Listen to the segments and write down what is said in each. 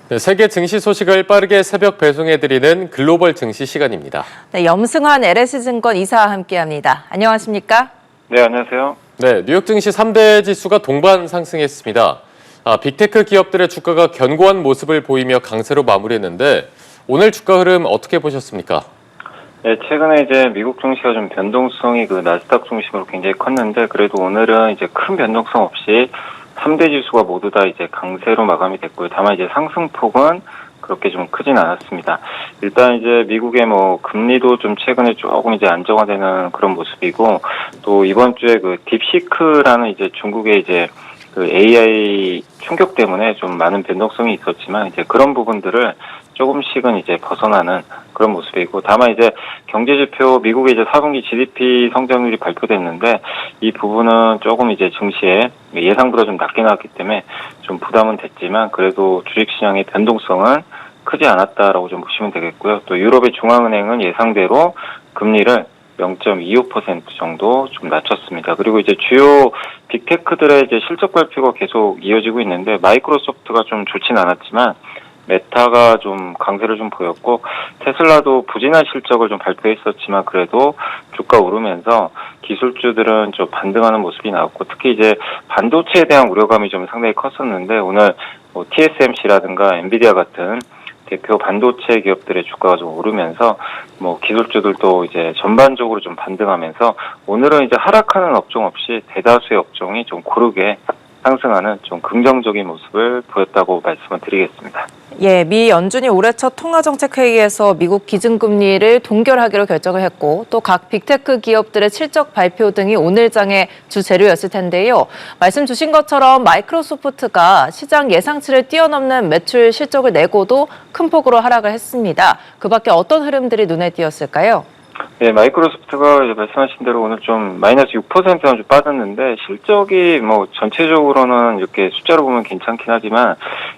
네, 세계 증시 소식을 빠르게 새벽 배송해드리는 글로벌 증시 시간입니다. 네, 염승환 LS증권 이사와 함께합니다. 안녕하십니까? 네, 안녕하세요. 네, 뉴욕 증시 3대 지수가 동반 상승했습니다. 빅테크 기업들의 주가가 견고한 모습을 보이며 강세로 마무리했는데 오늘 주가 흐름 어떻게 보셨습니까? 네, 최근에 이제 미국 증시가 좀 변동성이 나스닥 중심으로 굉장히 컸는데 그래도 오늘은 이제 큰 변동성 없이 3대 지수가 모두 다 이제 강세로 마감이 됐고요. 다만 이제 상승폭은 그렇게 좀 크진 않았습니다. 일단 이제 미국의 금리도 좀 최근에 조금 이제 안정화되는 그런 모습이고 또 이번 주에 딥시크라는 이제 중국의 이제 AI 충격 때문에 좀 많은 변동성이 있었지만 이제 그런 부분들을 조금씩은 이제 벗어나는 그런 모습이고 다만 이제 경제지표 미국의 이제 4분기 GDP 성장률이 발표됐는데 이 부분은 조금 이제 증시에 예상보다 좀 낮게 나왔기 때문에 좀 부담은 됐지만 그래도 주식시장의 변동성은 크지 않았다라고 좀 보시면 되겠고요. 또 유럽의 중앙은행은 예상대로 금리를 0.25% 정도 좀 낮췄습니다. 그리고 이제 주요 빅테크들의 이제 실적 발표가 계속 이어지고 있는데 마이크로소프트가 좀 좋진 않았지만 메타가 좀 강세를 좀 보였고 테슬라도 부진한 실적을 좀 발표했었지만 그래도 주가 오르면서 기술주들은 좀 반등하는 모습이 나왔고 특히 이제 반도체에 대한 우려감이 좀 상당히 컸었는데 오늘 TSMC라든가 엔비디아 같은 대표 반도체 기업들의 주가가 좀 오르면서 기술주들도 이제 전반적으로 좀 반등하면서 오늘은 이제 하락하는 업종 없이 대다수의 업종이 좀 고르게 상승하는 좀 긍정적인 모습을 보였다고 말씀을 드리겠습니다. 예, 미 연준이 올해 첫 통화정책회의에서 미국 기준금리를 동결하기로 결정을 했고 또 각 빅테크 기업들의 실적 발표 등이 오늘 장의 주 재료였을 텐데요. 말씀 주신 것처럼 마이크로소프트가 시장 예상치를 뛰어넘는 매출 실적을 내고도 큰 폭으로 하락을 했습니다. 그 밖에 어떤 흐름들이 눈에 띄었을까요? 네, 마이크로소프트가 이제 말씀하신 대로 오늘 좀 마이너스 6%는 좀 빠졌는데 실적이 전체적으로는 이렇게 숫자로 보면 괜찮긴 하지만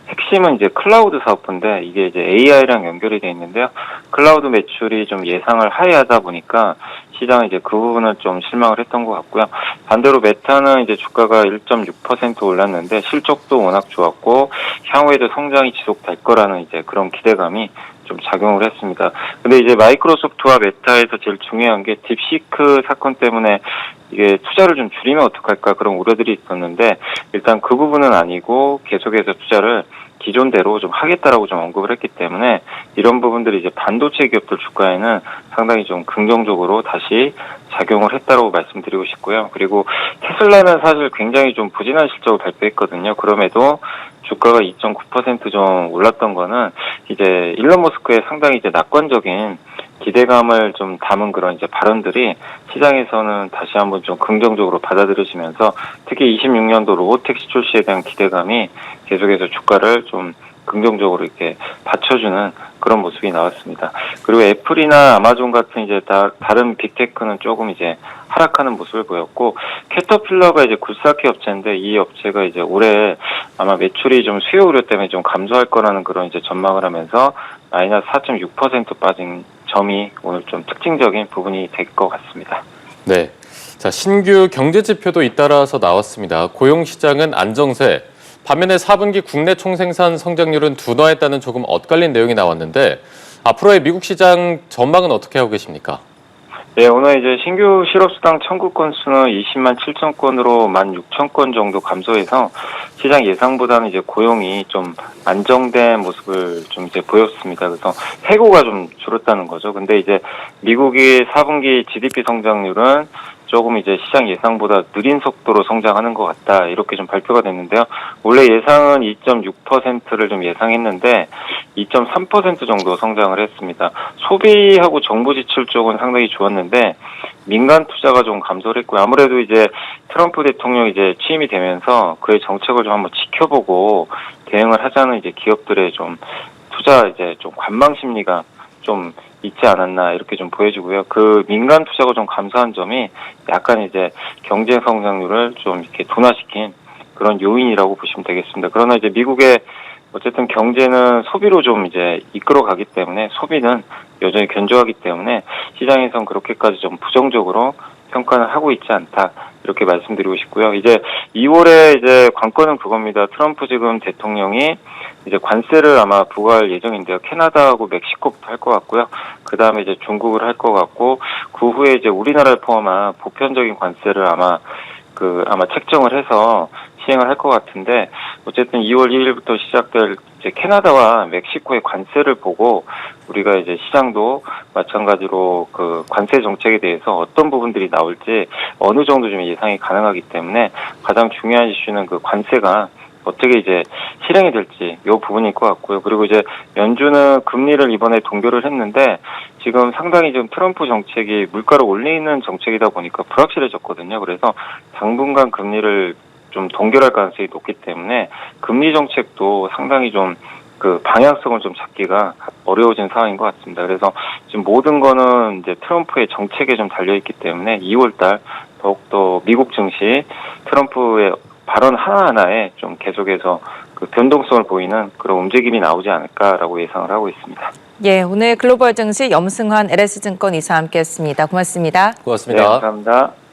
핵심은 이제 클라우드 사업부인데 이게 이제 AI랑 연결이 돼 있는데요. 클라우드 매출이 좀 예상을 하회하다 보니까 시장은 이제 그 부분을 좀 실망을 했던 것 같고요. 반대로 메타는 이제 주가가 1.6% 올랐는데 실적도 워낙 좋았고 향후에도 성장이 지속될 거라는 이제 그런 기대감이 좀 작용을 했습니다. 근데 이제 마이크로소프트와 메타에서 제일 중요한 게 딥시크 사건 때문에 이게 투자를 좀 줄이면 어떡할까 그런 우려들이 있었는데 일단 그 부분은 아니고 계속해서 투자를 기존대로 좀 하겠다라고 좀 언급을 했기 때문에 이런 부분들이 이제 반도체 기업들 주가에는 상당히 좀 긍정적으로 다시 작용을 했다라고 말씀드리고 싶고요. 그리고 테슬라는 사실 굉장히 좀 부진한 실적을 발표했거든요. 그럼에도 주가가 2.9% 좀 올랐던 거는 이제 일론 머스크의 상당히 이제 낙관적인 기대감을 좀 담은 그런 이제 발언들이 시장에서는 다시 한번 좀 긍정적으로 받아들여지면서 특히 26년도 로보택시 출시에 대한 기대감이 계속해서 주가를 좀 긍정적으로 이렇게 받쳐주는 그런 모습이 나왔습니다. 그리고 애플이나 아마존 같은 이제 다른 빅테크는 조금 이제 하락하는 모습을 보였고 캐터필러가 이제 굴삭기 업체인데 이 업체가 이제 올해 아마 매출이 좀 수요 우려 때문에 좀 감소할 거라는 그런 이제 전망을 하면서 마이너스 4.6% 빠진 점이 오늘 좀 특징적인 부분이 될 것 같습니다. 네, 자 신규 경제 지표도 잇따라서 나왔습니다. 고용 시장은 안정세. 반면에 4분기 국내 총생산 성장률은 둔화했다는 조금 엇갈린 내용이 나왔는데 앞으로의 미국 시장 전망은 어떻게 하고 계십니까? 네, 오늘 이제 신규 실업수당 청구 건수는 20만 7천 건으로 16,000건 정도 감소해서 시장 예상보다는 이제 고용이 좀 안정된 모습을 좀 이제 보였습니다. 그래서 해고가 좀 줄었다는 거죠. 근데 이제 미국의 4분기 GDP 성장률은 조금 이제 시장 예상보다 느린 속도로 성장하는 것 같다. 이렇게 좀 발표가 됐는데요. 원래 예상은 2.6%를 좀 예상했는데 2.3% 정도 성장을 했습니다. 소비하고 정부 지출 쪽은 상당히 좋았는데 민간 투자가 좀 감소를 했고요. 아무래도 이제 트럼프 대통령이 이제 취임이 되면서 그의 정책을 좀 한번 지켜보고 대응을 하자는 이제 기업들의 좀 투자 이제 좀 관망 심리가 좀 있지 않았나 이렇게 좀 보여지고요. 그 민간 투자가 좀 감소한 점이 약간 이제 경제 성장률을 좀 이렇게 둔화시킨 그런 요인이라고 보시면 되겠습니다. 그러나 이제 미국의 어쨌든 경제는 소비로 좀 이제 이끌어가기 때문에 소비는 여전히 견조하기 때문에 시장에선 그렇게까지 좀 부정적으로 평가는 하고 있지 않다 이렇게 말씀드리고 싶고요. 이제 2월에 이제 관건은 그겁니다. 트럼프 지금 대통령이 이제 관세를 아마 부과할 예정인데요. 캐나다하고 멕시코부터 할 것 같고요. 그 다음에 이제 중국을 할 것 같고, 그 후에 이제 우리나라를 포함한 보편적인 관세를 아마 책정을 해서 시행을 할 것 같은데, 어쨌든 2월 1일부터 시작될 이제 캐나다와 멕시코의 관세를 보고 우리가 이제 시장도 마찬가지로 그 관세 정책에 대해서 어떤 부분들이 나올지 어느 정도 좀 예상이 가능하기 때문에 가장 중요한 이슈는 그 관세가 어떻게 이제 실행이 될지 이 부분일 것 같고요. 그리고 이제 연준은 금리를 이번에 동결을 했는데 지금 상당히 지금 트럼프 정책이 물가를 올리는 정책이다 보니까 불확실해졌거든요. 그래서 당분간 금리를 좀 동결할 가능성이 높기 때문에 금리 정책도 상당히 좀 그 방향성을 좀 잡기가 어려워진 상황인 것 같습니다. 그래서 지금 모든 거는 이제 트럼프의 정책에 좀 달려있기 때문에 2월달 더욱더 미국 증시 트럼프의 발언 하나하나에 좀 계속해서 그 변동성을 보이는 그런 움직임이 나오지 않을까라고 예상을 하고 있습니다. 예, 오늘 글로벌 증시 염승환 LS증권 이사 함께했습니다. 고맙습니다. 고맙습니다. 네, 감사합니다.